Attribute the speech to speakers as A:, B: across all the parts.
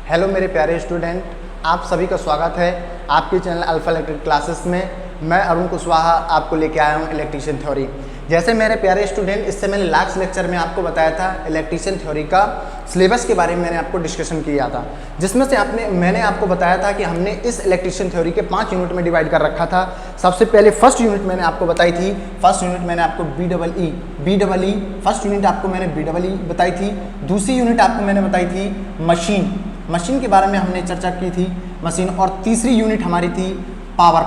A: Hello मेरे प्यारे student, आप सभी का स्वागत है आपके चैनल अल्फा इलेक्ट्रिक क्लासेस में। मैं अरुण कुशवाहा आपको लेके आया हूँ इलेक्ट्रीशियन थ्योरी। जैसे मेरे प्यारे स्टूडेंट, इससे मैंने लास्ट लेक्चर में आपको बताया था इलेक्ट्रीशियन थ्योरी का सिलेबस के बारे में मैंने आपको डिस्कशन किया था, जिसमें से मैंने आपको बताया था कि हमने इस इलेक्ट्रीशियन थ्योरी के 5 यूनिट में डिवाइड कर रखा था। सबसे पहले फर्स्ट यूनिट मैंने आपको बताई थी, फर्स्ट यूनिट मैंने आपको BEE फर्स्ट यूनिट आपको मैंने BEE बताई थी। दूसरी यूनिट आपको मैंने बताई थी मशीन के बारे में हमने चर्चा की थी, मशीन। और तीसरी यूनिट हमारी थी पावर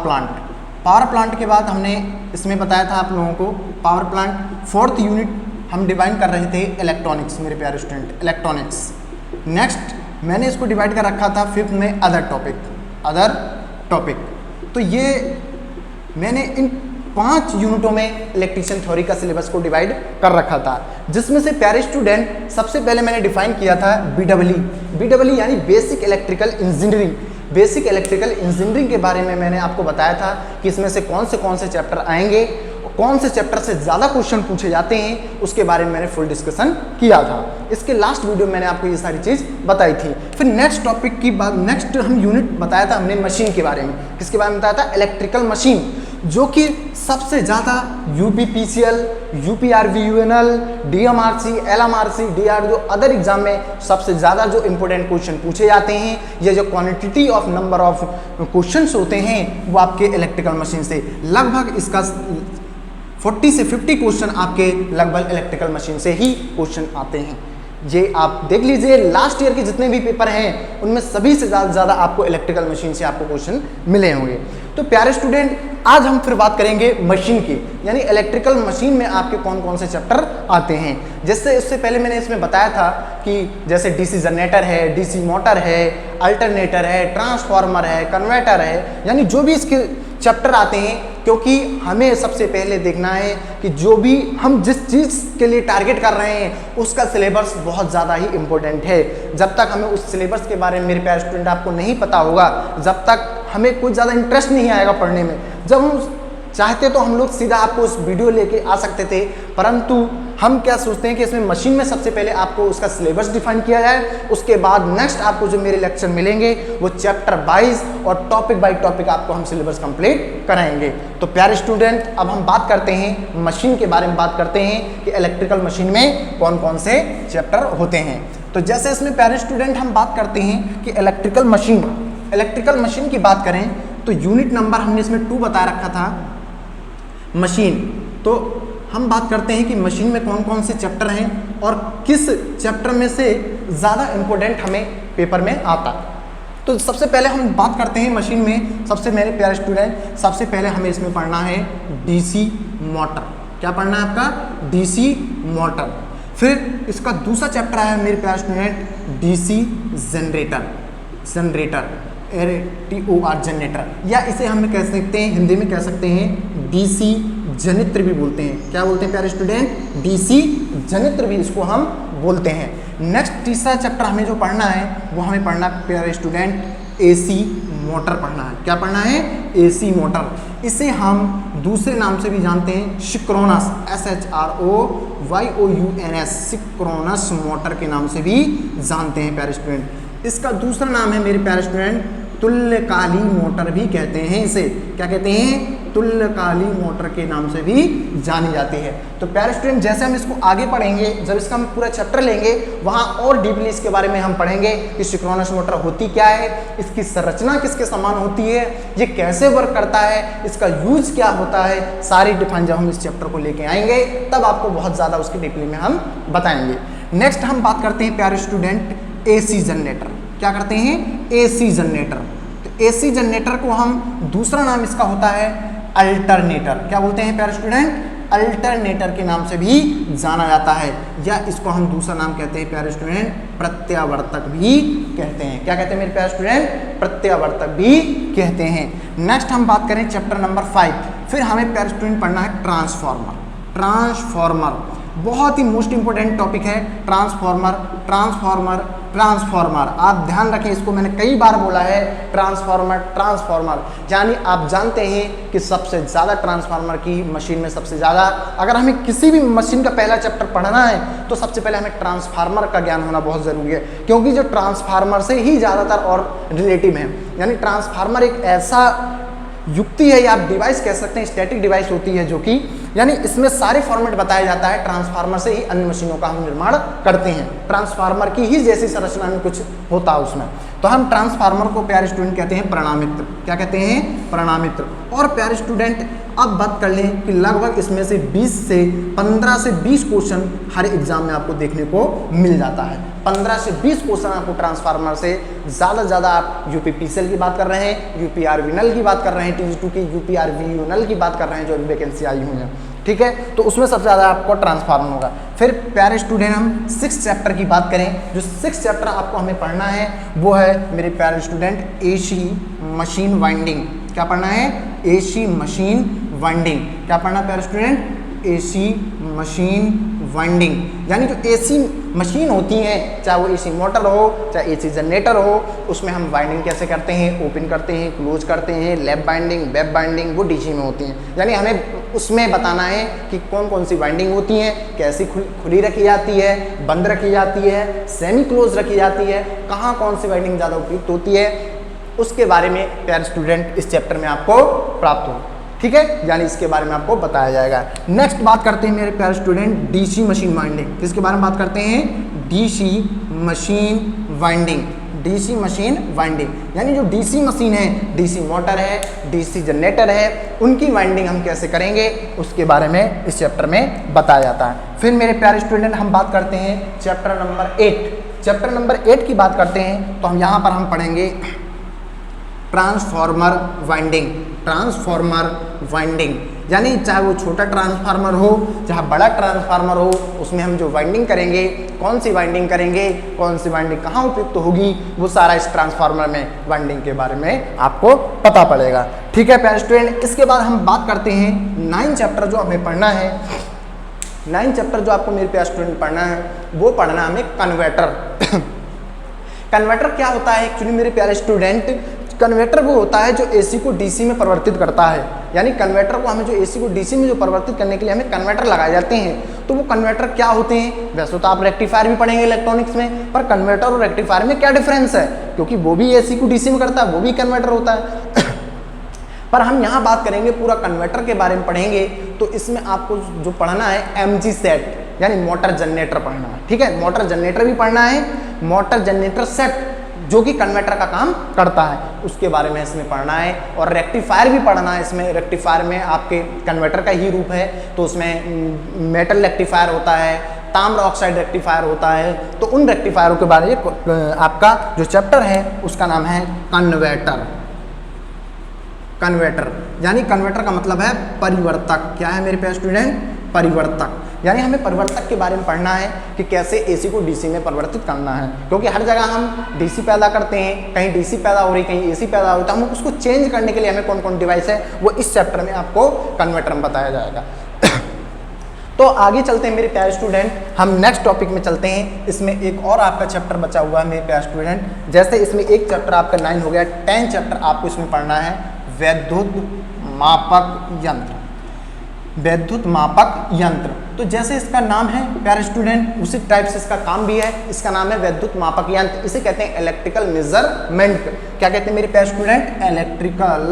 A: प्लांट के बाद हमने इसमें बताया था आप लोगों को पावर प्लांट। फोर्थ यूनिट हम डिवाइड कर रहे थे इलेक्ट्रॉनिक्स, मेरे प्यारे स्टूडेंट, इलेक्ट्रॉनिक्स। नेक्स्ट मैंने इसको डिवाइड कर रखा था फिफ्थ में अदर टॉपिक। तो ये मैंने इन 5 यूनिटों में इलेक्ट्रीशियन थ्योरी का सिलेबस को डिवाइड कर रखा था, जिसमें से प्यारे स्टूडेंट सबसे पहले मैंने डिफाइन किया था BEE यानी बेसिक इलेक्ट्रिकल इंजीनियरिंग के बारे में मैंने आपको बताया था कि इसमें से कौन से चैप्टर आएंगे, कौन से चैप्टर से ज़्यादा क्वेश्चन पूछे जाते हैं, उसके बारे में मैंने फुल डिस्कशन किया था। इसके लास्ट वीडियो में मैंने आपको ये सारी चीज़ बताई थी। फिर नेक्स्ट टॉपिक की बात, नेक्स्ट हम यूनिट बताया था हमने मशीन के बारे में। किसके बारे में बताया था? इलेक्ट्रिकल मशीन, जो कि सबसे ज़्यादा UPPCL, UPRVUNL, DMRC, LMRC, DR जो अदर एग्जाम में सबसे ज़्यादा जो इंपॉर्टेंट क्वेश्चन पूछे जाते हैं, ये जो quantity of number of questions होते हैं वो आपके इलेक्ट्रिकल मशीन से लगभग इसका 40 से 50 क्वेश्चन आपके लगभग इलेक्ट्रिकल मशीन से ही क्वेश्चन आते हैं। ये आप देख लीजिए, लास्ट ईयर के जितने भी पेपर हैं उनमें सभी से ज़्यादा आपको इलेक्ट्रिकल मशीन से आपको क्वेश्चन मिले होंगे। तो प्यारे स्टूडेंट, आज हम फिर बात करेंगे मशीन की, यानी इलेक्ट्रिकल मशीन में आपके कौन से चैप्टर आते हैं। जैसे उससे पहले मैंने इसमें बताया था कि जैसे DC जनरेटर है, DC मोटर है, अल्टरनेटर है, ट्रांसफार्मर है, कन्वर्टर है, यानी जो भी इसके चैप्टर आते हैं, क्योंकि हमें सबसे पहले देखना है कि जो भी हम जिस चीज़ के लिए टारगेट कर रहे हैं उसका सिलेबस बहुत ज़्यादा ही इम्पोर्टेंट है। जब तक हमें उस सिलेबस के बारे में मेरे प्यारे स्टूडेंट आपको नहीं पता होगा, जब तक हमें कुछ ज़्यादा इंटरेस्ट नहीं आएगा पढ़ने में। जब हम चाहते तो हम लोग सीधा आपको उस वीडियो लेके आ सकते थे, परंतु हम क्या सोचते हैं कि इसमें मशीन में सबसे पहले आपको उसका सिलेबस डिफाइन किया जाए, उसके बाद नेक्स्ट आपको जो मेरे लेक्चर मिलेंगे वो चैप्टर वाइज और टॉपिक बाय टॉपिक आपको हम सिलेबस कंप्लीट कराएंगे। तो प्यारे स्टूडेंट, अब हम बात करते हैं मशीन के बारे में, बात करते हैं कि इलेक्ट्रिकल मशीन में कौन से चैप्टर होते हैं। तो जैसे इसमें प्यारे स्टूडेंट हम बात करते हैं कि इलेक्ट्रिकल मशीन की बात करें तो यूनिट नंबर हमने इसमें 2 बता रखा था मशीन। तो हम बात करते हैं कि मशीन में कौन से चैप्टर हैं और किस चैप्टर में से ज़्यादा इम्पोर्टेंट हमें पेपर में आता। तो सबसे पहले हम बात करते हैं मशीन में, सबसे मेरे प्यारे स्टूडेंट, सबसे पहले हमें इसमें पढ़ना है DC मोटर। क्या पढ़ना है आपका? DC motor. फिर इसका दूसरा चैप्टर है मेरे प्यारे स्टूडेंट DC जनरेटर, जनरेटर, या इसे हम कह सकते हैं, हिंदी में कह सकते हैं DC जनित्र भी बोलते हैं। क्या बोलते हैं प्यारे स्टूडेंट? DC जनित्र भी इसको हम बोलते हैं। नेक्स्ट तीसरा चैप्टर हमें जो पढ़ना है वो हमें पढ़ना है प्यारे स्टूडेंट AC मोटर पढ़ना है। क्या पढ़ना है? AC motor. इसे हम दूसरे नाम से भी जानते हैं सिंक्रोनस, SHROYOUNS, सिंक्रोनस मोटर के नाम से भी जानते हैं प्यारे स्टूडेंट। इसका दूसरा नाम है मेरे प्यारे स्टूडेंट तुल्यकाली मोटर भी कहते हैं इसे। क्या कहते हैं? तुल्यकाली मोटर के नाम से भी जानी जाती है। तो प्यारे स्टूडेंट, जैसे हम इसको आगे पढ़ेंगे, जब इसका हम पूरा चैप्टर लेंगे वहाँ और डीपली इसके बारे में हम पढ़ेंगे कि सिंक्रोनस मोटर होती क्या है, इसकी संरचना किसके समान होती है, ये कैसे वर्क करता है, इसका यूज क्या होता है, सारी डिफाइन जब हम इस चैप्टर को लेके आएंगे तब आपको बहुत ज़्यादा उसकी डीपली में हम बताएंगे। नेक्स्ट हम बात करते हैं प्यारे स्टूडेंट AC जनरेटर। क्या करते हैं? AC generator. तो AC जनरेटर को हम दूसरा नाम इसका होता है अल्टरनेटर। क्या बोलते हैं प्यारे स्टूडेंट? अल्टरनेटर के नाम से भी जाना जाता है, या इसको हम दूसरा नाम कहते हैं प्यारे स्टूडेंट प्रत्यावर्तक भी कहते हैं। क्या कहते हैं मेरे प्यारे स्टूडेंट? प्रत्यावर्तक भी कहते हैं। नेक्स्ट हम बात करें चैप्टर नंबर 5। फिर हमें प्यारे स्टूडेंट पढ़ना है ट्रांसफार्मर। बहुत ही मोस्ट इंपोर्टेंट टॉपिक है ट्रांसफार्मर, ट्रांसफॉर्मर। आप ध्यान रखें, इसको मैंने कई बार बोला है, ट्रांसफॉर्मर ट्रांसफॉर्मर। यानी आप जानते हैं कि सबसे ज़्यादा ट्रांसफार्मर की मशीन में सबसे ज़्यादा, अगर हमें किसी भी मशीन का पहला चैप्टर पढ़ना है तो सबसे पहले हमें ट्रांसफार्मर का ज्ञान होना बहुत ज़रूरी है, क्योंकि जो ट्रांसफार्मर से ही ज़्यादातर और रिलेटिव है। यानी ट्रांसफार्मर एक ऐसा युक्ति है या आप डिवाइस कह सकते हैं, स्टैटिक डिवाइस होती है जो कि यानी इसमें सारे फॉर्मेट बताया जाता है। ट्रांसफार्मर से ही अन्य मशीनों का हम निर्माण करते हैं, ट्रांसफार्मर की ही जैसी संरचना में कुछ होता है उसमें। तो हम ट्रांसफार्मर को प्यारे स्टूडेंट कहते हैं प्रणामित्र। क्या कहते हैं? प्रणामित्र। और प्यारे स्टूडेंट अब बात कर लें कि लगभग इसमें से 15 से 20 क्वेश्चन हर एग्जाम में आपको देखने को मिल जाता है। 15 से 20 क्वेश्चन आपको ट्रांसफार्मर से ज़्यादा आप यूपीपीसीएल की बात कर रहे हैं, यूपीआरवी नल की बात कर रहे हैं, TG2 की यूपीआरवी नल की बात कर रहे हैं जो अभी वैकेंसी आई हुई है, ठीक है। तो उसमें सबसे ज़्यादा आपको ट्रांसफार्मर होगा। फिर प्यारे स्टूडेंट हम 6 चैप्टर की बात करें, जो 6 चैप्टर आपको हमें पढ़ना है वो है मेरे प्यारे स्टूडेंट AC मशीन वाइंडिंग। क्या पढ़ना है? AC machine winding. क्या पढ़ना है प्यारे स्टूडेंट? AC machine winding. यानी जो AC मशीन होती हैं, चाहे वो AC मोटर हो, चाहे AC जनरेटर हो, उसमें हम वाइंडिंग कैसे करते हैं, ओपन करते हैं, क्लोज करते हैं, लैप बाइंडिंग, वेब बाइंडिंग, वो DC में होती हैं। यानी हमें उसमें बताना है कि कौन कौन सी वाइंडिंग होती हैं, कैसी खुली रखी जाती है, बंद रखी जाती है, सेमी क्लोज रखी जाती है, कहाँ कौन सी वाइंडिंग ज़्यादा उपयुक्त होती है, उसके बारे में प्यारे स्टूडेंट इस चैप्टर में आपको प्राप्त हो, ठीक है। यानी इसके बारे में आपको बताया जाएगा। नेक्स्ट बात करते हैं मेरे प्यारे स्टूडेंट DC मशीन वाइंडिंग। किसके बारे में बात करते हैं? DC machine winding. DC machine winding यानी जो DC मशीन है, DC मोटर है, DC जनरेटर है, उनकी वाइंडिंग हम कैसे करेंगे उसके बारे में इस चैप्टर में बताया जाता है। फिर मेरे प्यारे स्टूडेंट हम बात करते हैं चैप्टर नंबर 8। चैप्टर नंबर 8 की बात करते हैं तो हम यहाँ पर हम पढ़ेंगे ट्रांसफॉर्मर वाइंडिंग। ट्रांसफॉर्मर वाइंडिंग यानी चाहे वो छोटा ट्रांसफार्मर हो, चाहे बड़ा ट्रांसफार्मर हो, उसमें हम जो वाइंडिंग करेंगे, कौन सी वाइंडिंग करेंगे, कौन सी वाइंडिंग कहाँ उपयुक्त होगी, वो सारा इस ट्रांसफार्मर में वाइंडिंग के बारे में आपको पता पड़ेगा, ठीक है प्यारे स्टूडेंट। इसके बाद हम बात करते हैं 9 चैप्टर जो हमें पढ़ना है। 9 चैप्टर जो आपको मेरे प्यारे स्टूडेंट पढ़ना है वो पढ़ना हमें कन्वर्टर। कन्वर्टर क्या होता है एक्चुअली मेरे प्यारे स्टूडेंट? कन्वर्टर वो होता है जो AC को DC में परिवर्तित करता है। यानी कन्वर्टर को हमें जो AC को DC में जो परिवर्तित करने के लिए हमें कन्वर्टर लगाए जाते हैं, तो वो कन्वर्टर क्या होते हैं? वैसे तो आप रेक्टिफायर भी पढ़ेंगे इलेक्ट्रॉनिक्स में, पर कन्वर्टर और रेक्टिफायर में क्या डिफरेंस है? क्योंकि वो भी AC को DC में करता है, वो भी कन्वर्टर होता है। पर हम यहाँ बात करेंगे पूरा कन्वर्टर के बारे में पढ़ेंगे, तो इसमें आपको जो पढ़ना है MG सेट यानी मोटर जनरेटर पढ़ना है, ठीक है। मोटर जनरेटर भी पढ़ना है, मोटर जनरेटर सेट जो कि कन्वर्टर का काम करता है उसके बारे में इसमें पढ़ना है। और रेक्टिफायर भी पढ़ना है इसमें। रेक्टिफायर में आपके कन्वर्टर का ही रूप है, तो उसमें मेटल रेक्टिफायर होता है, ताम्र ऑक्साइड रेक्टिफायर होता है। तो उन रेक्टिफायरों के बारे में आपका जो चैप्टर है उसका नाम है कन्वर्टर। कन्वर्टर यानी कन्वर्टर का मतलब है परिवर्तक। क्या है मेरे प्यारे स्टूडेंट? परिवर्तक। यानी हमें परिवर्तक के बारे में पढ़ना है कि कैसे AC को DC में परिवर्तित करना है, क्योंकि हर जगह हम DC पैदा करते हैं, कहीं DC पैदा हो रही, कहीं AC पैदा हो रही, तो हम उसको चेंज करने के लिए हमें कौन कौन डिवाइस है वो इस चैप्टर में आपको कन्वर्टर में बताया जाएगा। तो आगे चलते हैं मेरे प्यारे स्टूडेंट, हम नेक्स्ट टॉपिक में चलते हैं। इसमें एक और आपका चैप्टर बचा हुआ है मेरे प्यारे स्टूडेंट। जैसे इसमें एक चैप्टर आपका 9 हो गया, 10 चैप्टर आपको इसमें पढ़ना है वैद्युत मापक यंत्र। वैद्युत मापक यंत्र, तो जैसे इसका नाम है प्यारे स्टूडेंट उसी टाइप से इसका काम भी है। इसका नाम है वैद्युत मापक यंत्र। इसे कहते हैं इलेक्ट्रिकल मेजरमेंट। क्या कहते हैं मेरे प्यारे student? Electrical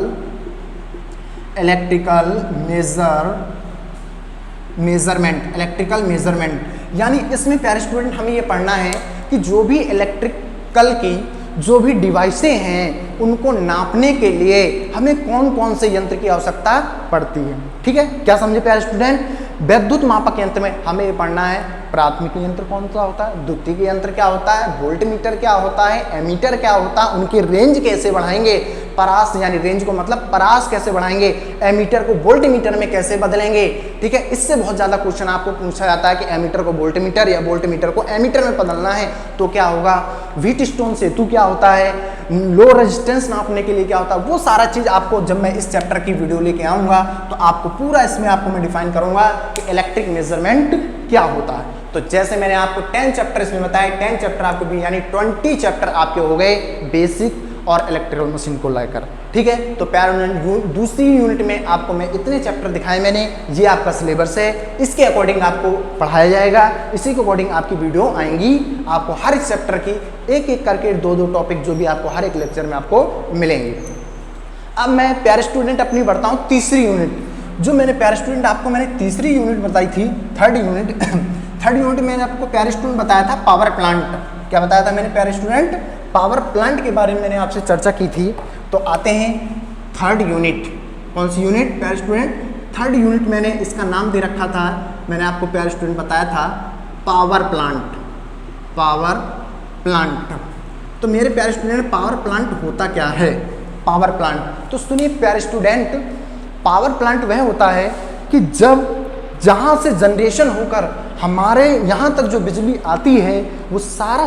A: measurement. Electrical measurement यानी इसमें प्यारे स्टूडेंट हमें ये पढ़ना है कि जो भी इलेक्ट्रिकल की जो भी डिवाइसें हैं उनको नापने के लिए हमें कौन कौन से यंत्र की आवश्यकता पड़ती है, ठीक है। क्या समझे प्यारे स्टूडेंट? वैद्युत मापक यंत्र में हमें ये पढ़ना है प्राथमिक यंत्र कौन सा होता है, द्वितीयक यंत्र क्या होता है, वोल्टमीटर क्या होता है, एमीटर क्या होता है, उनकी रेंज कैसे बढ़ाएंगे, परास यानी रेंज को मतलब परास कैसे बढ़ाएंगे, एमीटर को वोल्टमीटर में कैसे बदलेंगे, ठीक है। इससे बहुत ज़्यादा क्वेश्चन आपको पूछा जाता है कि एमीटर को वोल्टमीटर या वोल्टमीटर को एमीटर में बदलना है तो क्या होगा, व्हीटस्टोन सेतु क्या होता है, लो रेजिस्टेंस नापने के लिए क्या होता है, वो सारा चीज़ आपको जब मैं इस चैप्टर की वीडियो लेके आऊँगा तो आपको पूरा इसमें आपको मैं डिफाइन करूँगा कि इलेक्ट्रिक मेजरमेंट क्या होता है। तो जैसे मैंने आपको 10 चैप्टर इसमें बताया, 10 चैप्टर आपको भी यानी 20 चैप्टर आपके हो गए बेसिक और इलेक्ट्रिकल मशीन को लेकर, ठीक है। तो प्यारे दूसरी यूनिट में आपको मैं इतने चैप्टर दिखाए मैंने, ये आपका सिलेबस है, इसके अकॉर्डिंग आपको पढ़ाया जाएगा, इसी के अकॉर्डिंग आपकी वीडियो आएंगी। आपको हर एक चैप्टर की एक एक करके 2-2 टॉपिक जो भी आपको हर एक लेक्चर में आपको मिलेंगे। अब मैं प्यारे स्टूडेंट अपनी बढ़ता हूँ तीसरी यूनिट। जो मैंने प्यारे स्टूडेंट आपको मैंने तीसरी यूनिट बताई थी, थर्ड यूनिट मैंने आपको प्यारे स्टूडेंट बताया था पावर प्लांट। क्या बताया था मैंने प्यारे स्टूडेंट? पावर प्लांट के बारे में मैंने आपसे चर्चा की थी। तो आते हैं थर्ड यूनिट। कौन सी यूनिट प्यारे स्टूडेंट? थर्ड यूनिट मैंने इसका नाम दे रखा था, मैंने आपको प्यारे स्टूडेंट बताया था पावर प्लांट। पावर प्लांट, तो मेरे प्यारे स्टूडेंट पावर प्लांट होता क्या है? पावर प्लांट तो सुनिए प्यारे स्टूडेंट, पावर प्लांट वह होता है कि जब जहाँ से जनरेशन होकर हमारे यहाँ तक जो बिजली आती है वो सारा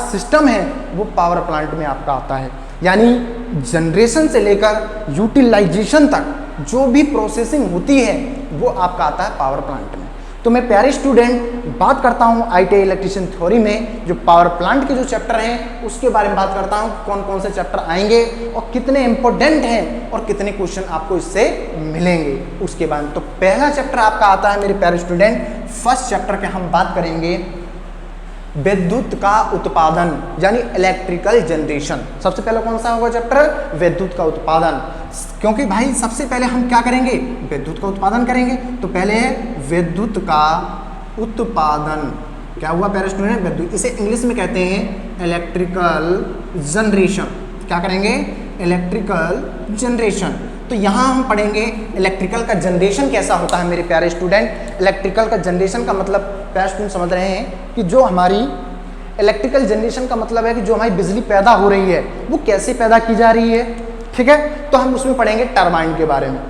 A: सिस्टम है वो पावर प्लांट में आपका आता है। यानी जनरेशन से लेकर यूटिलाइजेशन तक जो भी प्रोसेसिंग होती है वो आपका आता है पावर प्लांट में। तो मैं प्यारे स्टूडेंट बात करता हूँ ITI इलेक्ट्रीशियन थ्योरी में जो पावर प्लांट के जो चैप्टर हैं उसके बारे में बात करता हूँ, कौन कौन से चैप्टर आएंगे और कितने इंपॉर्टेंट हैं और कितने क्वेश्चन आपको इससे मिलेंगे उसके बाद। तो पहला चैप्टर आपका आता है मेरे प्यारे स्टूडेंट, फर्स्ट चैप्टर के हम बात करेंगे विद्युत का उत्पादन यानी इलेक्ट्रिकल जनरेशन। सबसे पहले कौन सा होगा चैप्टर? विद्युत का उत्पादन। क्योंकि भाई सबसे पहले हम क्या करेंगे? विद्युत का उत्पादन करेंगे। तो पहले विद्युत का उत्पादन क्या हुआ प्यारे स्टूडेंट? विद्युत, इसे इंग्लिश में कहते हैं इलेक्ट्रिकल जनरेशन। क्या करेंगे? Electrical generation. तो यहाँ हम पढ़ेंगे इलेक्ट्रिकल का जनरेशन कैसा होता है मेरे प्यारे स्टूडेंट। इलेक्ट्रिकल का जनरेशन का मतलब प्यारे स्टूडेंट समझ रहे हैं कि जो हमारी इलेक्ट्रिकल जनरेशन का मतलब है कि जो हमारी बिजली पैदा हो रही है वो कैसे पैदा की जा रही है, ठीक है। तो हम उसमें पढ़ेंगे टरबाइन के बारे में,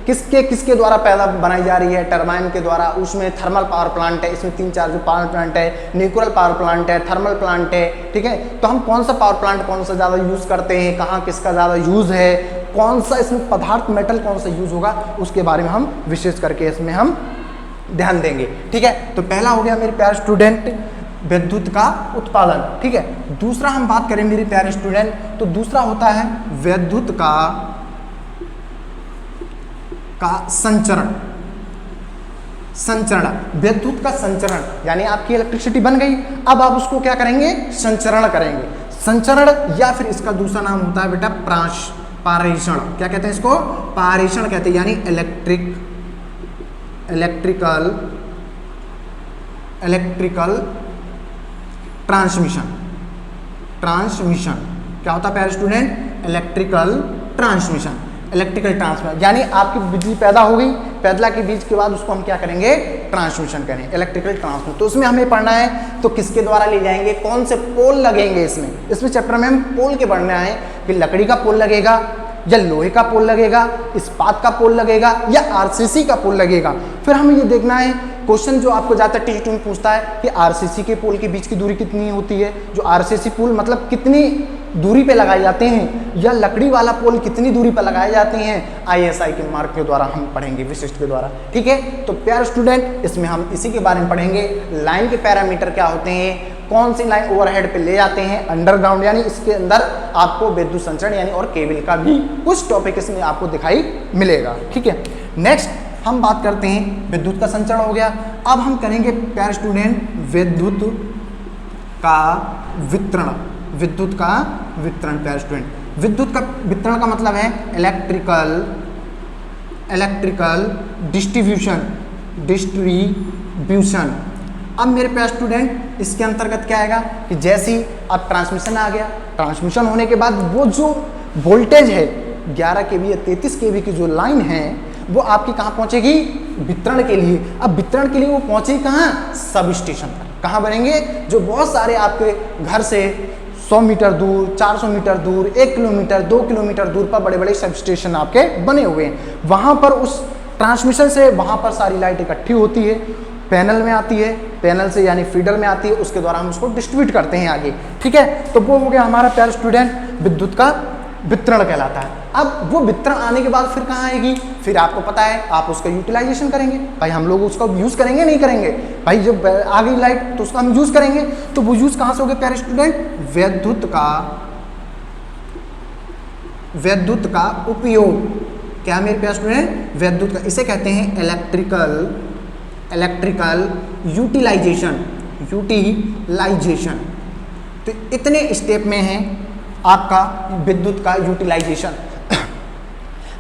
A: किसके द्वारा पैदा बनाई जा रही है? टरबाइन के द्वारा। उसमें थर्मल पावर प्लांट है, इसमें 3-4 जो पावर प्लांट है, न्यूक्लियर पावर प्लांट है, थर्मल प्लांट है, ठीक है। तो हम कौन सा पावर प्लांट कौन सा ज़्यादा यूज़ करते हैं, कहाँ किसका ज़्यादा यूज़ है, कौन सा इसमें पदार्थ मेटल कौन सा यूज़ होगा, उसके बारे में हम विशेष करके इसमें हम ध्यान देंगे, ठीक है। तो पहला हो गया मेरे प्यारे स्टूडेंट विद्युत का उत्पादन, ठीक है। दूसरा हम बात करें मेरे प्यारे स्टूडेंट, तो दूसरा होता है विद्युत का संचरण। विद्युत का संचरण यानी आपकी इलेक्ट्रिसिटी बन गई, अब आप उसको क्या करेंगे? संचरण करेंगे। संचरण या फिर इसका दूसरा नाम होता है बेटा पारेषण। क्या कहते हैं इसको? पारेषण कहते हैं, यानी इलेक्ट्रिकल ट्रांसमिशन। क्या होता है प्यारे स्टूडेंट? इलेक्ट्रिकल ट्रांसमिशन यानी आपकी बिजली पैदा हो गई, पैदा के बीच के बाद उसको हम क्या करेंगे? ट्रांसमिशन करें, इलेक्ट्रिकल ट्रांसमिशन। तो उसमें हमें पढ़ना है तो किसके द्वारा ले जाएंगे, कौन से पोल लगेंगे इसमें चैप्टर में हम पोल के पढ़ना है कि लकड़ी का पोल लगेगा या लोहे का पोल लगेगा, इस्पात का पोल लगेगा या RCC का पोल लगेगा। फिर हमें ये देखना है, क्वेश्चन जो आपको ज़्यादातर टी2 में पूछता है कि RCC के पोल के बीच की दूरी कितनी होती है, जो RCC पोल मतलब कितनी दूरी पे लगाए जाते हैं, या लकड़ी वाला पोल कितनी दूरी पर लगाए जाते हैं, ISI के मार्क के द्वारा हम पढ़ेंगे, विशिष्ट के द्वारा, ठीक है। तो प्यारे स्टूडेंट इसमें हम इसी के बारे में पढ़ेंगे, लाइन के पैरामीटर क्या होते हैं, कौन सी लाइन ओवरहेड पे ले जाते हैं, अंडरग्राउंड यानी इसके अंदर आपको विद्युत संचरण यानी और केबल का भी कुछ टॉपिक इसमें आपको दिखाई मिलेगा, ठीक है। नेक्स्ट हम बात करते हैं विद्युत का संचरण हो गया। अब हम करेंगे प्यारे स्टूडेंट विद्युत का वितरण। प्यारे स्टूडेंट विद्युत का वितरण का मतलब है इलेक्ट्रिकल डिस्ट्रीब्यूशन। अब मेरे प्यारे स्टूडेंट इसके अंतर्गत क्या आएगा कि जैसे ही अब ट्रांसमिशन आ गया, ट्रांसमिशन होने के बाद वो जो वोल्टेज है 11 kV या 33 kV की जो लाइन है वो आपकी कहाँ पहुँचेगी? वितरण के लिए। अब वितरण के लिए वो पहुँचेगी कहाँ? सब स्टेशन पर। कहाँ बनेंगे? जो बहुत सारे आपके घर से 100 मीटर दूर, 400 मीटर दूर, 1 किलोमीटर, 2 किलोमीटर दूर पर बड़े बड़े सब स्टेशन आपके बने हुए हैं। वहाँ पर उस ट्रांसमिशन से वहाँ पर सारी लाइट इकट्ठी होती है, पैनल में आती है, पैनल से यानी फीडर में आती है, उसके द्वारा हम उसको डिस्ट्रीब्यूट करते हैं आगे, ठीक है। तो वो हो गया हमारा प्यारे स्टूडेंट विद्युत का वितरण कहलाता है। अब वो वितरण आने के बाद फिर कहाँ आएगी, फिर आपको पता है आप उसका यूटिलाइजेशन करेंगे। भाई हम लोग उसका यूज़ करेंगे नहीं करेंगे, भाई जब आ गई लाइट तो उसका हम यूज़ करेंगे। तो वो यूज़ कहाँ से हो गया प्यारे स्टूडेंट, विद्युत का उपयोग। क्या मेरे प्यारे स्टूडेंट, विद्युत का, इसे कहते हैं इलेक्ट्रिकल यूटिलाइजेशन। तो इतने स्टेप में है आपका विद्युत का यूटिलाइजेशन।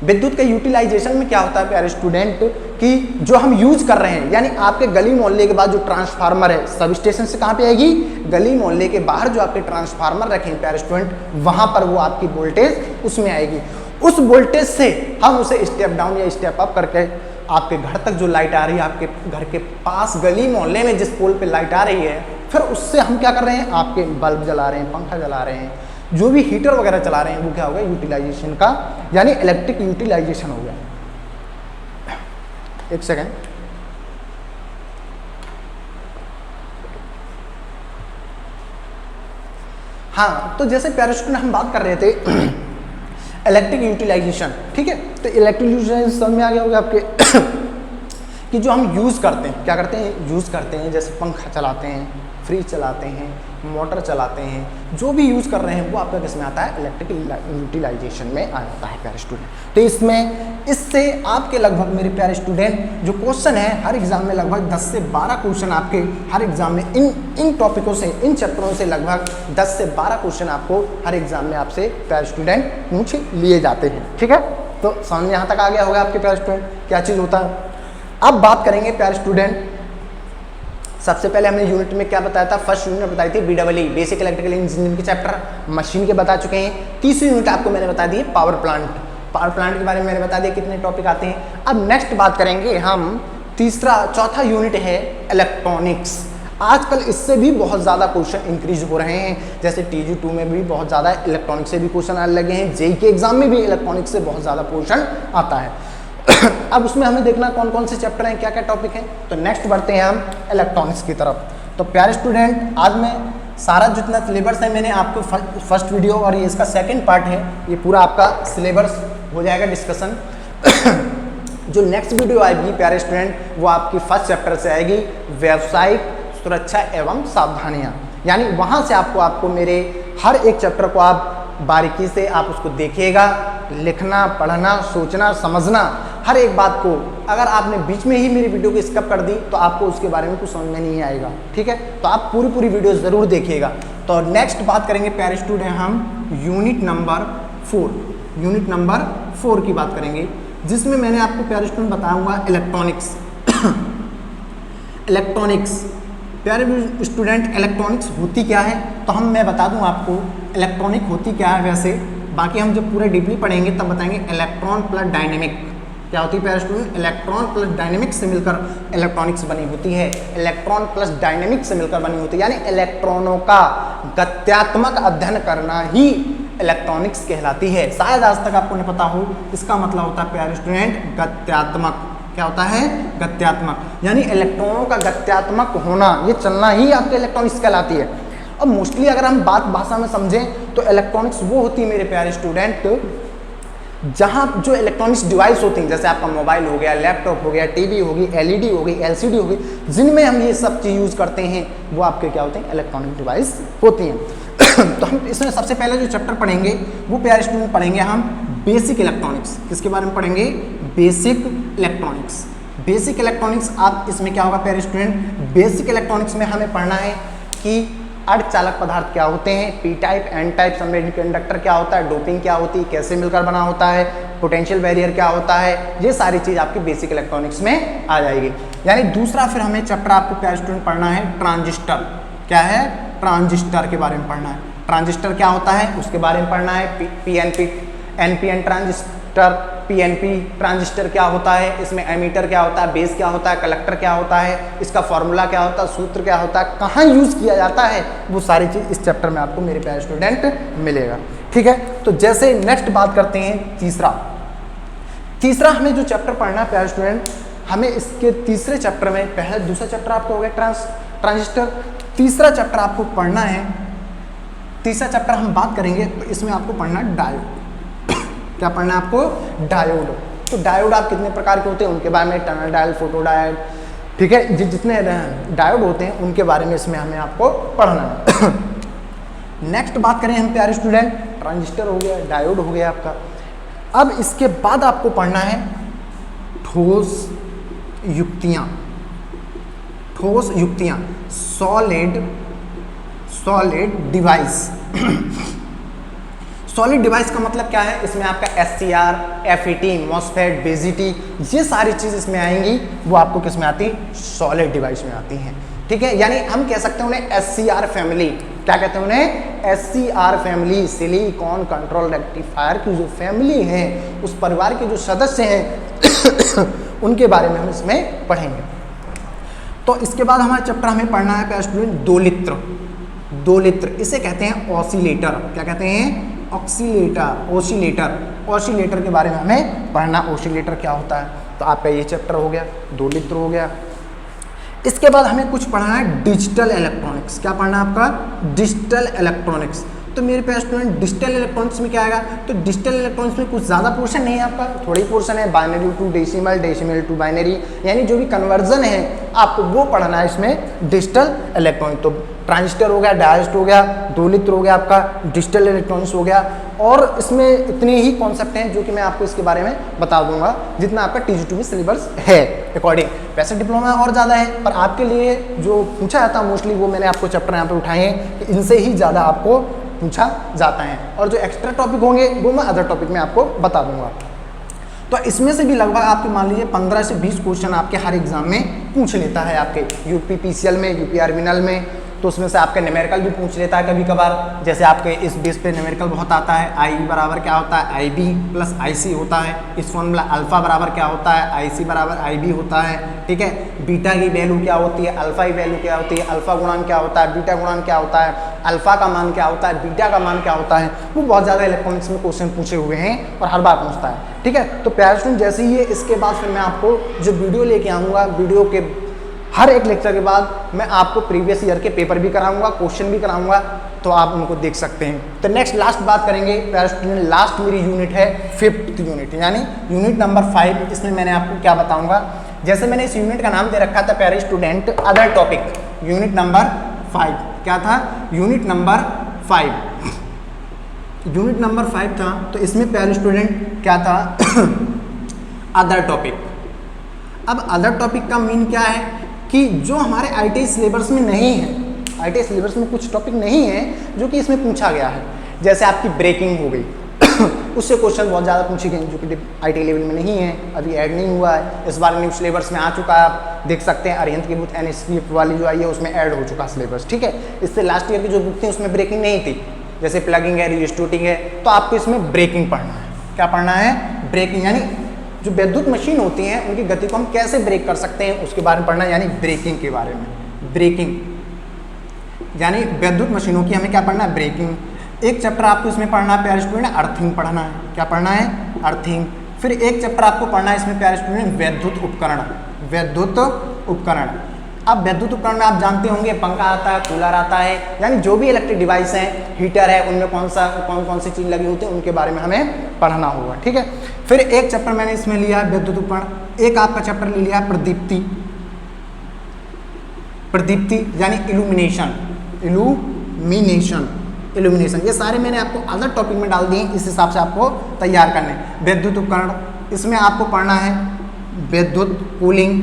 A: विद्युत के यूटिलाइजेशन में क्या होता है प्यारे स्टूडेंट कि जो हम यूज कर रहे हैं, यानी आपके गली मोहल्ले के बाद जो ट्रांसफार्मर है सब स्टेशन से कहाँ पे आएगी, गली मोहल्ले के बाहर जो आपके ट्रांसफार्मर रखे हैं प्यारे स्टूडेंट, वहां पर वो आपकी वोल्टेज उसमें आएगी। उस वोल्टेज से हम उसे स्टेप डाउन या स्टेप अप करके आपके घर तक जो लाइट आ रही है, आपके घर के पास गली मोहल्ले में जिस पोल पे लाइट आ रही है, फिर उससे हम क्या कर रहे हैं, आपके बल्ब जला रहे हैं, पंखा जला रहे हैं, जो भी हीटर वगैरह चला रहे हैं, वो क्या होगा, यूटिलाइजेशन का, यानी इलेक्ट्रिक यूटिलाइजेशन हो गया। एक सेकेंड, हाँ, तो जैसे प्यारे स्टूडेंट हम बात कर रहे थे इलेक्ट्रिक यूटिलाइजेशन, ठीक है। तो इलेक्ट्रिक यूटिलाइजेशन समझ में आ गया होगा आपके कि जो हम यूज़ करते हैं, क्या करते हैं, यूज़ करते हैं, जैसे पंखा चलाते हैं, फ्रिज चलाते हैं, मोटर चलाते हैं, जो भी यूज़ कर रहे हैं वो आपका किस में आता है, इलेक्ट्रिक यूटिलाइजेशन में आता है प्यारे स्टूडेंट। तो इससे आपके लगभग मेरे प्यारे स्टूडेंट जो क्वेश्चन है हर एग्जाम में लगभग 10 से 12 क्वेश्चन आपके हर एग्जाम में इन टॉपिकों से, इन चैप्टरों से लगभग 10 से 12 क्वेश्चन आपको हर एग्जाम में आपसे प्यारे स्टूडेंट पूछ लिए जाते हैं, ठीक है। तो समझ में यहाँ तक आ गया होगा आपके प्यारे स्टूडेंट क्या चीज़ होता है। अब बात करेंगे प्यारे स्टूडेंट, सबसे पहले हमने यूनिट में क्या बताया था, फर्स्ट यूनिट में बताई थी BEE बेसिक इलेक्ट्रिकल इंजीनियरिंग के चैप्टर मशीन के बता चुके हैं। तीसरी यूनिट आपको मैंने बता दी पावर प्लांट के बारे में मैंने बता दिया कितने टॉपिक आते हैं। अब नेक्स्ट बात करेंगे हम चौथा यूनिट है इलेक्ट्रॉनिक्स। आजकल इससे भी बहुत ज़्यादा क्वेश्चन इंक्रीज हो रहे हैं, जैसे TG2 में भी बहुत ज़्यादा इलेक्ट्रॉनिक्स से भी क्वेश्चन आने लगे हैं, JEE के एग्जाम में भी इलेक्ट्रॉनिक्स से बहुत ज़्यादा क्वेश्चन आता है। अब उसमें हमें देखना कौन कौन से चैप्टर हैं, क्या क्या टॉपिक हैं। तो नेक्स्ट बढ़ते हैं हम इलेक्ट्रॉनिक्स की तरफ। तो प्यारे स्टूडेंट, आज मैं सारा जितना सिलेबस है मैंने आपको फर्स्ट वीडियो और ये इसका सेकंड पार्ट है, ये पूरा आपका सिलेबस हो जाएगा डिस्कशन। जो नेक्स्ट वीडियो आएगी प्यारे स्टूडेंट वो आपकी फर्स्ट चैप्टर से आएगी, व्यावसायिक सुरक्षा एवं सावधानियाँ, यानी वहाँ से आपको मेरे हर एक चैप्टर को आप बारीकी से आप उसको देखिएगा, लिखना, पढ़ना, सोचना, समझना, हर एक बात को। अगर आपने बीच में ही मेरी वीडियो को स्किप कर दी तो आपको उसके बारे में कुछ समझ में नहीं आएगा, ठीक है। तो आप पूरी वीडियो ज़रूर देखिएगा। तो नेक्स्ट बात करेंगे प्यारे स्टूडेंट हम यूनिट नंबर 4 की बात करेंगे, जिसमें मैंने आपको प्यारे स्टूडेंट बताऊँगा इलेक्ट्रॉनिक्स। प्यारे स्टूडेंट, इलेक्ट्रॉनिक्स होती क्या है, तो मैं बता दूं आपको इलेक्ट्रॉनिक होती क्या है। वैसे बाकी हम जब पूरे डीपली पढ़ेंगे तब बताएंगे। इलेक्ट्रॉन प्लस डायनेमिक क्या होती है प्यारे स्टूडेंट, इलेक्ट्रॉन प्लस डायनेमिक से मिलकर इलेक्ट्रॉनिक्स बनी होती है। इलेक्ट्रॉन प्लस डायनेमिक से मिलकर बनी होती है, यानी इलेक्ट्रॉनों का गत्यात्मक अध्ययन करना ही इलेक्ट्रॉनिक्स कहलाती है। शायद आज तक आपको नहीं पता हो, इसका मतलब होता है प्यारे स्टूडेंट गत्यात्मक। क्या होता है, गत्यात्मक, यानी इलेक्ट्रॉनों का गत्यात्मक होना, ये चलना ही आपके इलेक्ट्रॉनिक्स कहलाती है। अब मोस्टली अगर हम बात भाषा में समझें तो इलेक्ट्रॉनिक्स वो होती है मेरे प्यारे स्टूडेंट जहाँ जो इलेक्ट्रॉनिक्स डिवाइस होती हैं, जैसे आपका मोबाइल हो गया, लैपटॉप हो गया, टीवी होगी, LED होगी, LCD होगी, जिनमें हम ये सब चीज़ यूज़ करते हैं वो आपके क्या होते हैं, इलेक्ट्रॉनिक डिवाइस होती हैं। तो हम इसमें सबसे पहले जो चैप्टर पढ़ेंगे वो प्यारे स्टूडेंट पढ़ेंगे हम बेसिक इलेक्ट्रॉनिक्स। किसके बारे में पढ़ेंगे, बेसिक इलेक्ट्रॉनिक्स। बेसिक इलेक्ट्रॉनिक्स आप इसमें क्या होगा प्यारे स्टूडेंट, बेसिक इलेक्ट्रॉनिक्स में हमें पढ़ना है कि अर्धचालक पदार्थ क्या होते हैं, P type, N type, semiconductor क्या होता है, डोपिंग क्या होती है, कैसे मिलकर बना होता है, पोटेंशियल बैरियर क्या होता है, ये सारी चीज़ आपकी बेसिक इलेक्ट्रॉनिक्स में आ जाएगी। यानी दूसरा फिर हमें चैप्टर आपको प्यारे स्टूडेंट पढ़ना है ट्रांजिस्टर। क्या है, ट्रांजिस्टर के बारे में पढ़ना है। ट्रांजिस्टर क्या होता है उसके बारे में पढ़ना है। PNP, NPN transistor, PNP transistor क्या होता है, इसमें एमीटर क्या होता है, बेस क्या होता है, कलेक्टर क्या होता है, इसका फॉर्मूला क्या होता है, सूत्र क्या होता है, कहाँ यूज़ किया जाता है, वो सारी चीज़ इस चैप्टर में आपको मेरे प्यारे स्टूडेंट मिलेगा, ठीक है। तो जैसे नेक्स्ट बात करते हैं तीसरा हमें जो चैप्टर पढ़ना है प्यारे स्टूडेंट, हमें इसके तीसरे चैप्टर में, पहला दूसरा चैप्टर आपको हो गया ट्रांजिस्टर, तीसरा चैप्टर आपको पढ़ना है। तीसरा चैप्टर हम बात करेंगे तो इसमें आपको पढ़ना है डायोड। क्या पढ़ना है आपको? डायोड। तो डायोड आप कितने प्रकार के होते हैं उनके बारे में, टनल डायोड, फोटो डायोड, ठीक है, जितने डायोड होते हैं उनके बारे में इसमें हमें आपको पढ़ना है। नेक्स्ट बात करें हम प्यारे स्टूडेंट, ट्रांजिस्टर हो गया, डायोड हो गया आपका। अब इसके बाद आपको पढ़ना है ठोस युक्तियां। ठोस युक्तियां, सॉलिड डिवाइस। सॉलिड डिवाइस का मतलब क्या है? इसमें आपका SCR, FET, MOSFET, BJT, ये सारी चीज इसमें आएंगी, वो आपको किस में आती है? सॉलिड डिवाइस में आती हैं, ठीक है। यानी हम कह सकते हैं उन्हें SCR फैमिली। क्या कहते हैं उन्हें? SCR family, silicon control rectifier की जो फैमिली है, उस परिवार के जो सदस्य हैं उनके बारे में हम इसमें पढ़ेंगे। तो इसके बाद हमारा चैप्टर हमें पढ़ना है प्यारे स्टूडेंट दोलित्र। दोलित्र इसे कहते हैं ऑसिलेटर। क्या कहते हैं? ऑसिलेटर के बारे में हमें पढ़ना, ऑसिलेटर क्या होता है। तो आपका ये चैप्टर हो गया, दोलित्र हो गया। इसके बाद हमें कुछ पढ़ना है डिजिटल इलेक्ट्रॉनिक्स। क्या पढ़ना है आपका? Digital electronics. तो मेरे प्यारे स्टूडेंट डिजिटल इलेक्ट्रॉनिक्स में क्या आएगा? तो डिजिटल इलेक्ट्रॉनिक्स में कुछ ज़्यादा पोर्शन नहीं है आपका, थोड़ी पोर्शन है, binary to decimal, decimal to binary, यानी जो भी कन्वर्जन है आपको वो पढ़ना है इसमें डिजिटल इलेक्ट्रॉनिक्स। तो ट्रांजिस्टर हो गया, डायोड हो गया, दोलित्र हो गया आपका, डिजिटल इलेक्ट्रॉनिक्स हो गया, और इसमें इतने ही कॉन्सेप्ट हैं जो कि मैं आपको इसके बारे में बता दूंगा जितना आपका TGT सिलेबस है अकॉर्डिंग। वैसे डिप्लोमा और ज़्यादा है, पर आपके लिए जो पूछा जाता है मोस्टली वो मैंने आपको चैप्टर यहाँ पे उठाए हैं कि इनसे ही ज़्यादा आपको पूछा जाता है, और जो एक्स्ट्रा टॉपिक होंगे वो मैं अदर टॉपिक में आपको बता दूंगा। तो इसमें से भी लगभग आपके मान लीजिए 15 से 20 क्वेश्चन आपके हर एग्जाम में पूछ लेता है, आपके यूपी PCL में, यूपी आर्मिनल में। तो उसमें से आपका न्यूमेरिकल भी पूछ लेता है कभी कभार, जैसे आपके इस बेस पे न्यूमेरिकल बहुत आता है। आई बराबर क्या होता है? IB प्लस IC होता है। इस फॉर्मूला अल्फा बराबर क्या होता है? IC बराबर IB होता है, ठीक है। बीटा की वैल्यू क्या होती है? अल्फा की वैल्यू क्या होती है? अल्फा गुणांक क्या होता है? बीटा गुणांक क्या होता है? अल्फा का मान क्या होता है? बीटा का मान क्या होता है? वो बहुत ज़्यादा इलेक्ट्रॉनिक्स में क्वेश्चन पूछे हुए हैं और हर बार पूछता है, ठीक है। तो प्यारे स्टूडेंट जैसे ही इसके बाद फिर मैं आपको जो वीडियो लेके आऊँगा, वीडियो के हर एक लेक्चर के बाद मैं आपको प्रीवियस ईयर के पेपर भी कराऊंगा, क्वेश्चन भी कराऊंगा, तो आप उनको देख सकते हैं। तो नेक्स्ट लास्ट बात करेंगे प्यारे स्टूडेंट, लास्ट मेरी यूनिट है 5th यूनिट, यानी यूनिट नंबर 5। इसमें मैंने आपको क्या बताऊंगा, जैसे मैंने इस यूनिट का नाम दे रखा था प्यारे student other topic. Unit number 5 क्या था? यूनिट नंबर 5, यूनिट नंबर 5 था। तो इसमें प्यारे स्टूडेंट क्या था? Other topic. अब अदर टॉपिक का मीन क्या है कि जो हमारे ITI सिलेबस में नहीं है, ITI सिलेबस में कुछ टॉपिक नहीं है जो कि इसमें पूछा गया है। जैसे आपकी ब्रेकिंग हो गई उससे क्वेश्चन बहुत ज़्यादा पूछे गए जो कि ITI लेवल में नहीं है, अभी ऐड नहीं हुआ है। इस बार न्यू सिलेबस में आ चुका है, आप देख सकते हैं अरिहंत की बुक NSP वाली जो आई है उसमें ऐड हो चुका सिलेबस, ठीक है। इससे लास्ट ईयर की जो बुक थी उसमें ब्रेकिंग नहीं थी, जैसे प्लगिंग है, रिस्टूटिंग है। तो आपको इसमें ब्रेकिंग पढ़ना है। क्या पढ़ना है? ब्रेकिंग, यानी जो विद्युत मशीन होती हैं उनकी गति को हम कैसे ब्रेक कर सकते हैं उसके बारे में पढ़ना है, यानी ब्रेकिंग के बारे में। ब्रेकिंग यानी विद्युत मशीनों की हमें क्या पढ़ना है? ब्रेकिंग। एक चैप्टर आपको इसमें पढ़ना है प्यारे स्टूडेंट, अर्थिंग पढ़ना है। क्या पढ़ना है? अर्थिंग। फिर एक चैप्टर आपको पढ़ना है इसमें प्यारे स्टूडेंट विद्युत उपकरण। विद्युत उपकरण, अब विद्युत उपकरण में आप जानते होंगे पंखा आता है, कूलर आता है, यानी जो भी इलेक्ट्रिक डिवाइस हैं, हीटर है, उनमें कौन सी चीज़ लगी होती है उनके बारे में हमें पढ़ना होगा, ठीक है। फिर एक चैप्टर मैंने इसमें लिया है विद्युत उपकरण। एक आपका चैप्टर ले लिया है प्रदीप्ति। प्रदीप्ति यानी इल्यूमिनेशन। इल्यूमिनेशन ये सारे मैंने आपको अदर टॉपिक में डाल दिए, इस हिसाब से आपको तैयार करने। विद्युत उपकरण, इसमें आपको पढ़ना है विद्युत कूलिंग।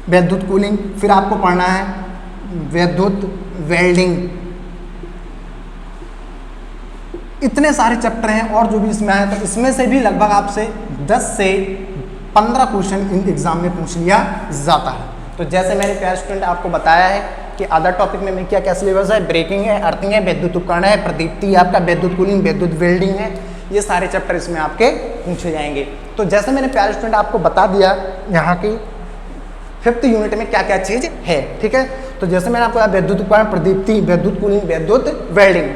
A: विद्युत कूलिंग, फिर आपको पढ़ना है विद्युत वेल्डिंग। इतने सारे चैप्टर हैं और जो भी इसमें आए, तो इसमें से भी लगभग आपसे 10 से 15 क्वेश्चन इन एग्जाम में पूछ लिया जाता है। तो जैसे मैंने प्यारे स्टूडेंट आपको बताया है कि अदर टॉपिक में क्या क्या सिलेबस है, ब्रेकिंग है, अर्थिंग है, विद्युत उपकरण है, प्रदीप्ति आपका, विद्युत कूलिंग, विद्युत वेल्डिंग है, ये सारे चैप्टर इसमें आपके पूछे जाएंगे। तो जैसे मैंने प्यारे स्टूडेंट आपको बता दिया यहाँ की 5th यूनिट में क्या क्या चीज़ है, ठीक है। तो जैसे मैंने आपको विद्युत उपकरण, प्रदीप्ति, विद्युत कूलिंग, विद्युत वेल्डिंग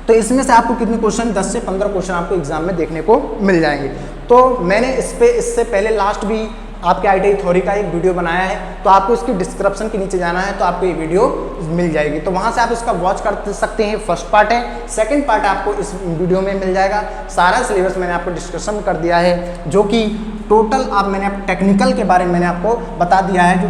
A: तो इसमें से आपको कितने क्वेश्चन, 10 से 15 क्वेश्चन आपको एग्जाम में देखने को मिल जाएंगे। तो मैंने इससे पहले लास्ट भी आपके ITI थ्योरी का एक वीडियो बनाया है, तो आपको इसकी डिस्क्रिप्शन के नीचे जाना है तो आपको ये वीडियो मिल जाएगी, तो वहाँ से आप इसका वॉच कर सकते हैं। फर्स्ट पार्ट है, सेकंड पार्ट आपको इस वीडियो में मिल जाएगा। सारा सिलेबस मैंने आपको डिस्कशन कर दिया है, जो कि टोटल मैंने टेक्निकल के बारे में मैंने आपको बता दिया है। जो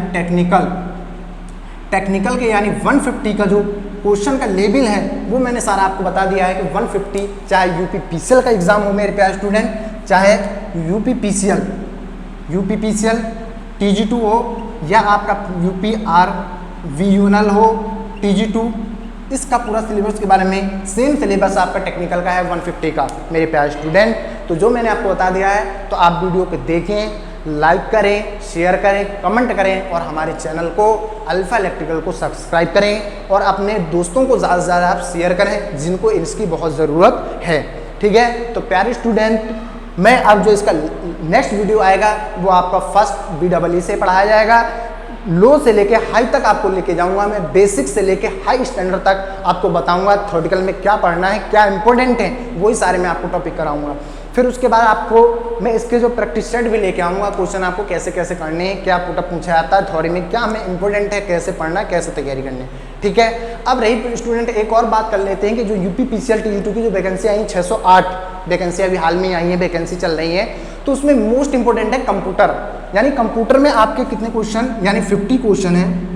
A: टेक्निकल के यानी 150 का जो क्वेश्चन का लेवल है वो मैंने सारा आपको बता दिया है कि 150, चाहे UPPCL का एग्जाम हो मेरे प्यारे स्टूडेंट, चाहे UPPCL TG2 हो या आपका UPRVUNL हो TG2, इसका पूरा सिलेबस के बारे में सेम सिलेबस आपका टेक्निकल का है 150 का मेरे प्यारे स्टूडेंट। तो जो मैंने आपको बता दिया है तो आप वीडियो को देखें, लाइक करें, शेयर करें, कमेंट करें और हमारे चैनल को अल्फा इलेक्ट्रिकल को सब्सक्राइब करें और अपने दोस्तों को ज़्यादा से ज़्यादा आप शेयर करें जिनको इसकी बहुत ज़रूरत है। ठीक है, तो प्यारे स्टूडेंट, मैं अब जो इसका नेक्स्ट वीडियो आएगा वो आपका फर्स्ट BEE से पढ़ाया जाएगा। लो से लेके हाई तक आपको लेके जाऊंगा मैं, बेसिक से लेके हाई स्टैंडर्ड तक आपको बताऊंगा थ्योरेटिकल में क्या पढ़ना है, क्या इंपॉर्टेंट है, वही सारे मैं आपको टॉपिक कराऊंगा। फिर उसके बाद आपको मैं इसके जो प्रैक्टिस सेट भी लेके आऊँगा, क्वेश्चन आपको कैसे कैसे करने हैं, क्या पुटअप पूछा जाता है थ्योरी में, क्या हमें इंपॉर्टेंट है, कैसे पढ़ना है, कैसे तैयारी करनी है। ठीक है, अब रही स्टूडेंट एक और बात कर लेते हैं कि जो UPPCL TG2 की जो वैकेंसी आई 608 वैकेंसी अभी हाल में आई है, वैकेंसी चल रही है, तो उसमें मोस्ट इंपॉर्टेंट है कंप्यूटर। यानी कंप्यूटर में आपके कितने क्वेश्चन, यानी 50 क्वेश्चन है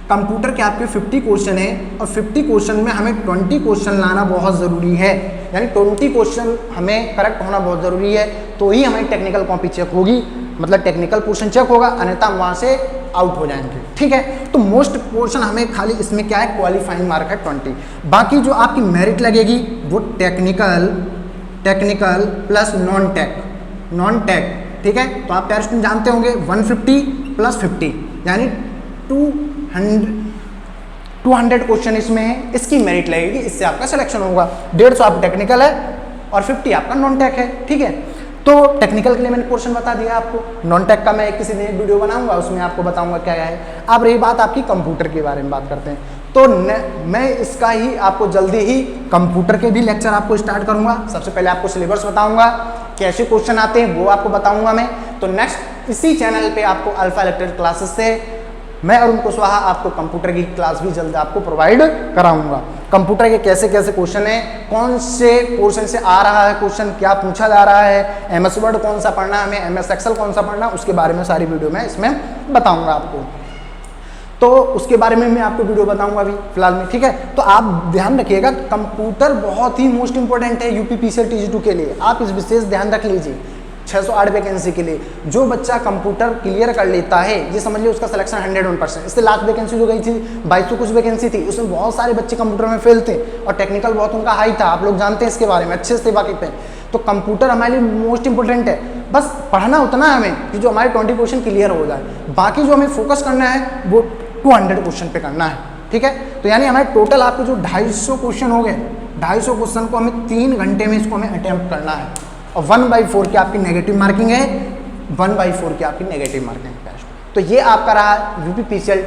A: कंप्यूटर के, आपके 50 क्वेश्चन है और 50 क्वेश्चन में हमें 20 क्वेश्चन लाना बहुत ज़रूरी है। यानी 20 क्वेश्चन हमें करेक्ट होना बहुत ज़रूरी है, तो ही हमें टेक्निकल कॉपी चेक होगी, मतलब टेक्निकल पोर्शन चेक होगा, अन्यथा वहाँ से आउट हो जाएंगे। ठीक है, तो मोस्ट पोर्शन हमें खाली इसमें क्या है, क्वालिफाइंग मार्क है 20। बाकी जो आपकी मेरिट लगेगी वो टेक्निकल प्लस नॉन टेक। ठीक है, तो आप प्यारे स्टूडेंट जानते होंगे 150 प्लस 50 यानी 200 क्वेश्चन इसमें है, इसकी मेरिट लगेगी, इससे आपका सिलेक्शन होगा। 150 आप टेक्निकल है और 50 आपका नॉन टेक है। ठीक है, तो टेक्निकल के लिए मैंने पोर्शन बता दिया आपको, नॉन टेक का मैं किसी दिन वीडियो बनाऊंगा, उसमें आपको बताऊंगा क्या है। अब रही बात आपकी कंप्यूटर के बारे में बात करते हैं, तो मैं इसका ही आपको जल्दी ही कंप्यूटर के भी लेक्चर आपको स्टार्ट करूंगा। सबसे पहले आपको सिलेबस बताऊंगा, कैसे क्वेश्चन आते हैं वो आपको बताऊंगा मैं। तो नेक्स्ट इसी चैनल पे आपको अल्फा इलेक्ट्रिकल क्लासेस से मैं अरुण कुशवाहा आपको कंप्यूटर की क्लास भी जल्द आपको प्रोवाइड कराऊंगा। कंप्यूटर के कैसे कैसे क्वेश्चन है, कौन से पोर्शन से आ रहा है क्वेश्चन, क्या पूछा जा रहा है, MS वर्ड कौन सा पढ़ना है हमें, MS एक्सेल कौन सा पढ़ना, उसके बारे में सारी वीडियो मैं इसमें बताऊंगा आपको। तो उसके बारे में मैं आपको वीडियो बताऊंगा अभी फिलहाल में। ठीक है, तो आप ध्यान रखिएगा, कंप्यूटर बहुत ही मोस्ट इंपॉर्टेंट है UPPCL TG2 के लिए, आप इस विशेष ध्यान रख लीजिए। 608 वैकेंसी के लिए जो बच्चा कंप्यूटर क्लियर कर लेता है, ये समझ लिया उसका सिलेक्शन 101%। इससे लास्ट वैकेंसी जो गई थी 2200 कुछ वैकेंसी थी, उसमें बहुत सारे बच्चे कंप्यूटर में फेल थे और टेक्निकल बहुत उनका हाई था, आप लोग जानते हैं इसके बारे में, अच्छे से वाकिफ हैं। तो कंप्यूटर हमारे लिए मोस्ट इंपॉर्टेंट है, बस पढ़ना उतना है हमें कि जो हमारे 20 क्वेश्चन क्लियर हो जाए, बाकी जो हमें फोकस करना है वो 200 क्वेश्चन पे करना है। ठीक है, तो यानी हमारे टोटल आपके जो 250 क्वेश्चन हो गए, 250 क्वेश्चन को हमें 3 घंटे में इसको हमें अटेम्प्ट करना है और 1/4 की आपकी नेगेटिव मार्किंग है, 1/4 की आपकी नेगेटिव मार्किंग है। तो ये आपका रहा UPPCL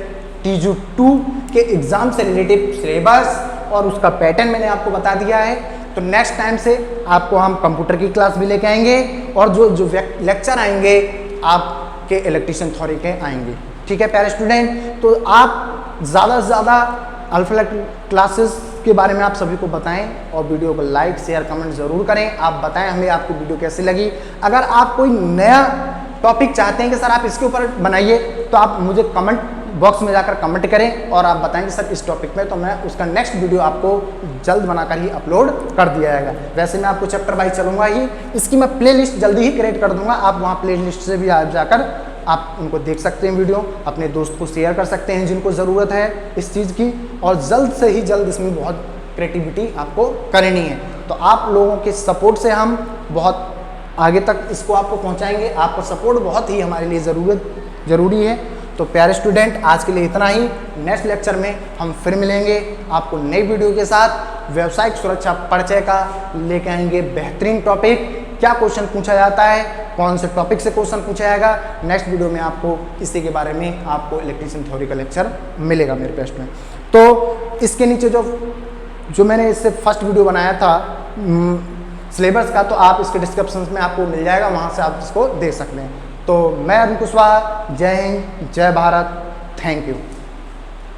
A: TG2 के एग्जाम से रिलेटिव सिलेबस और उसका पैटर्न मैंने आपको बता दिया है। तो नेक्स्ट टाइम से आपको हम कंप्यूटर की क्लास भी लेके आएंगे और जो लेक्चर आएंगे आपके इलेक्ट्रिशियन थ्योरी के आएंगे। ठीक है प्यारे स्टूडेंट, तो आप ज़्यादा से ज़्यादा अल्फा इलेक्ट्रिकल क्लासेस के बारे में आप सभी को बताएं और वीडियो को लाइक शेयर कमेंट ज़रूर करें। आप बताएं हमें आपकी वीडियो कैसी लगी। अगर आप कोई नया टॉपिक चाहते हैं कि सर आप इसके ऊपर बनाइए, तो आप मुझे कमेंट बॉक्स में जाकर कमेंट करें और आप बताएंगे सर इस टॉपिक में, तो मैं उसका नेक्स्ट वीडियो आपको जल्द बनाकर ही अपलोड कर दिया जाएगा। वैसे मैं आपको चैप्टर वाइज चलूँगा ही, इसकी मैं प्लेलिस्ट जल्दी ही क्रिएट कर दूँगा, आप वहाँ प्लेलिस्ट से भी आप जाकर आप उनको देख सकते हैं, वीडियो अपने दोस्त को शेयर कर सकते हैं जिनको ज़रूरत है इस चीज़ की, और जल्द से ही जल्द इसमें बहुत क्रिएटिविटी आपको करनी है। तो आप लोगों के सपोर्ट से हम बहुत आगे तक इसको आपको पहुंचाएंगे। आपका सपोर्ट बहुत ही हमारे लिए ज़रूरी है। तो प्यारे स्टूडेंट, आज के लिए इतना ही। नेक्स्ट लेक्चर में हम फिर मिलेंगे आपको नई वीडियो के साथ। व्यावसायिक सुरक्षा परिचय का लेके आएंगे बेहतरीन टॉपिक, क्या क्वेश्चन पूछा जाता है, कौन से टॉपिक से क्वेश्चन पूछा जाएगा। नेक्स्ट वीडियो में आपको इसी के बारे में आपको इलेक्ट्रिशियन थ्योरी का लेक्चर मिलेगा मेरे पेस्ट में। तो इसके नीचे जो मैंने इससे फर्स्ट वीडियो बनाया था सिलेबस का, तो आप इसके डिस्क्रिप्शन में आपको मिल जाएगा, वहाँ से आप इसको देख सकते हैं। तो मैं अरुण कुशवाहा, जय हिंद, जय भारत, थैंक यू।